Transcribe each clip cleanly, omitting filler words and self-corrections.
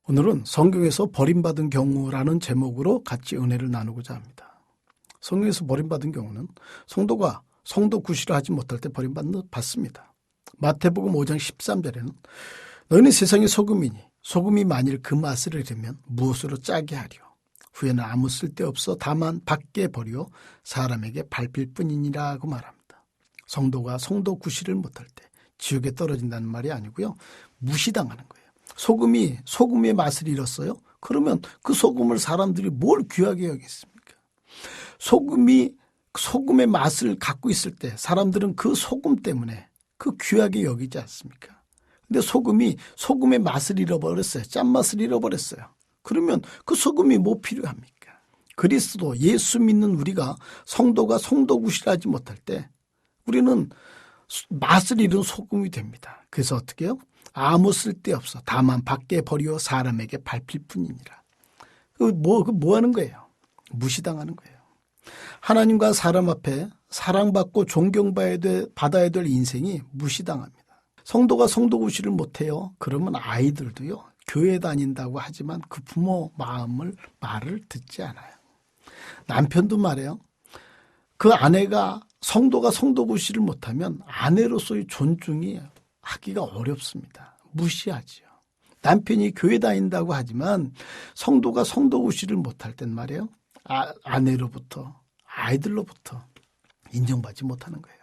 오늘은 성경에서 버림받은 경우라는 제목으로 같이 은혜를 나누고자 합니다. 성경에서 버림받은 경우는 성도가 성도 구실을 하지 못할 때 버림받습니다. 마태복음 5장 13절에는 너희는 세상의 소금이니 소금이 만일 그 맛을 잃으면 무엇으로 짜게 하리요. 후에는 아무 쓸데없어 다만 밖에 버려 사람에게 밟힐 뿐이니라고 말합니다. 성도가 성도 구실을 못할 때 지옥에 떨어진다는 말이 아니고요. 무시당하는 거예요. 소금의 맛을 잃었어요? 그러면 그 소금을 사람들이 뭘 귀하게 여겼습니까? 소금의 맛을 갖고 있을 때 사람들은 그 소금 때문에 그 귀하게 여기지 않습니까? 근데 소금의 맛을 잃어버렸어요. 짠맛을 잃어버렸어요. 그러면 그 소금이 뭐 필요합니까? 그리스도 예수 믿는 우리가 성도가 성도 구실하지 못할 때 우리는 맛을 잃은 소금이 됩니다. 그래서 어떻게 해요? 아무 쓸데없어 다만 밖에 버려 사람에게 밟힐 뿐이니라. 뭐 하는 거예요? 무시당하는 거예요. 하나님과 사람 앞에 사랑받고 존경받아야 될 인생이 무시당합니다. 성도가 성도 구실을 못해요. 그러면 아이들도요. 교회 다닌다고 하지만 그 부모 말을 듣지 않아요. 남편도 말해요. 그 아내가 성도가 성도 구실을 못하면 아내로서의 존중이 하기가 어렵습니다. 무시하지요. 남편이 교회 다닌다고 하지만 성도가 성도 구실을 못할 땐 말이에요. 아내로부터 아이들로부터 인정받지 못하는 거예요.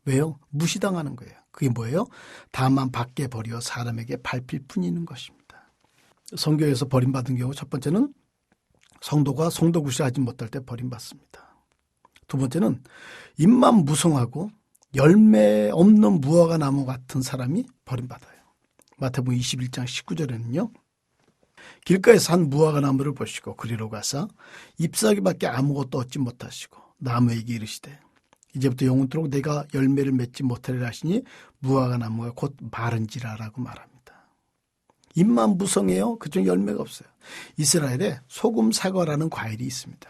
왜요? 무시당하는 거예요. 그게 뭐예요? 다만 밖에 버려 사람에게 밟힐 뿐이는 것입니다. 성경에서 버림받은 경우 첫 번째는 성도가 성도 구실하지 못할 때 버림받습니다. 두 번째는 입만 무성하고 열매 없는 무화과 나무 같은 사람이 버림받아요. 마태복음 21장 19절에는요. 길가에서 한 무화과 나무를 보시고 그리로 가서 잎사귀밖에 아무것도 얻지 못하시고 나무에게 이르시되 이제부터 영원토록 내가 열매를 맺지 못하리라 하시니 무화과 나무가 곧 마른지라라고 말합니다. 잎만 무성해요. 그중 열매가 없어요. 이스라엘에 소금 사과라는 과일이 있습니다.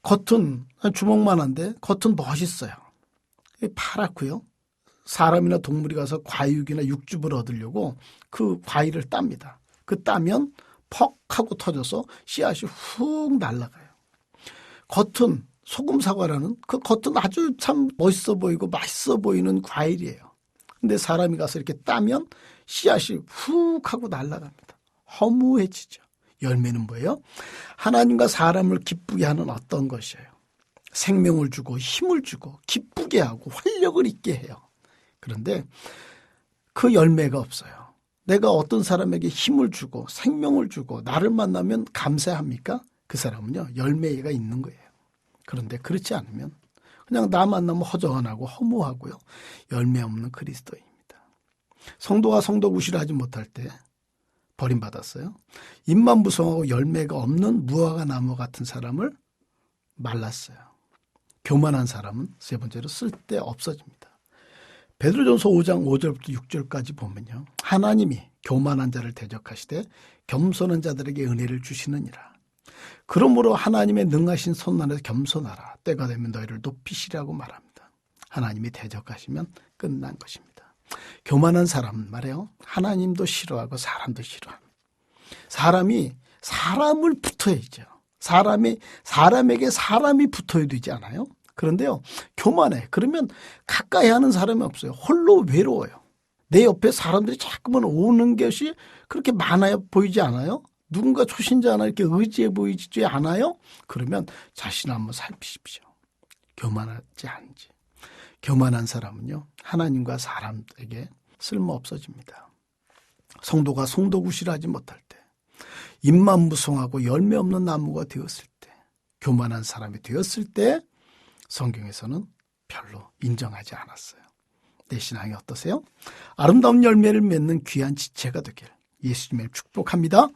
겉은 주먹만한데 겉은 멋있어요. 파랗고요. 사람이나 동물이 가서 과육이나 육즙을 얻으려고 그 과일을 땁니다. 그 따면 퍽 하고 터져서 씨앗이 훅 날아가요. 겉은 소금 사과라는 그 겉은 아주 참 멋있어 보이고 맛있어 보이는 과일이에요. 근데 사람이 가서 이렇게 따면 씨앗이 훅 하고 날아갑니다. 허무해지죠. 열매는 뭐예요? 하나님과 사람을 기쁘게 하는 어떤 것이에요. 생명을 주고 힘을 주고 기쁘게 하고 활력을 있게 해요. 그런데 그 열매가 없어요. 내가 어떤 사람에게 힘을 주고 생명을 주고 나를 만나면 감사합니까? 그 사람은요. 열매가 있는 거예요. 그런데 그렇지 않으면 그냥 나 만나면 허전하고 허무하고요. 열매 없는 그리스도입니다. 성도가 성도 구실을 하지 못할 때 버림받았어요. 잎만 무성하고 열매가 없는 무화과 나무 같은 사람을 말랐어요. 교만한 사람은 세 번째로 쓸데 없어집니다. 베드로전서 5장 5절부터 6절까지 보면요. 하나님이 교만한 자를 대적하시되 겸손한 자들에게 은혜를 주시느니라. 그러므로 하나님의 능하신 손 안에서 겸손하라. 때가 되면 너희를 높이시라고 말합니다. 하나님이 대적하시면 끝난 것입니다. 교만한 사람은 말이에요. 하나님도 싫어하고 사람도 싫어합니다. 사람이 사람을 붙어야죠. 사람에게 사람이 붙어야 되지 않아요? 그런데요. 교만해. 그러면 가까이 하는 사람이 없어요. 홀로 외로워요. 내 옆에 사람들이 자꾸만 오는 것이 그렇게 많아 보이지 않아요? 누군가 초신자 하나 이렇게 의지해 보이지 않아요? 그러면 자신을 한번 살피십시오. 교만하지 않은지. 교만한 사람은요. 하나님과 사람에게 쓸모 없어집니다. 성도가 성도 구실하지 못할 때 잎만 무성하고 열매 없는 나무가 되었을 때 교만한 사람이 되었을 때 성경에서는 별로 인정하지 않았어요. 내 신앙이 어떠세요? 아름다운 열매를 맺는 귀한 지체가 되길 예수님을 축복합니다.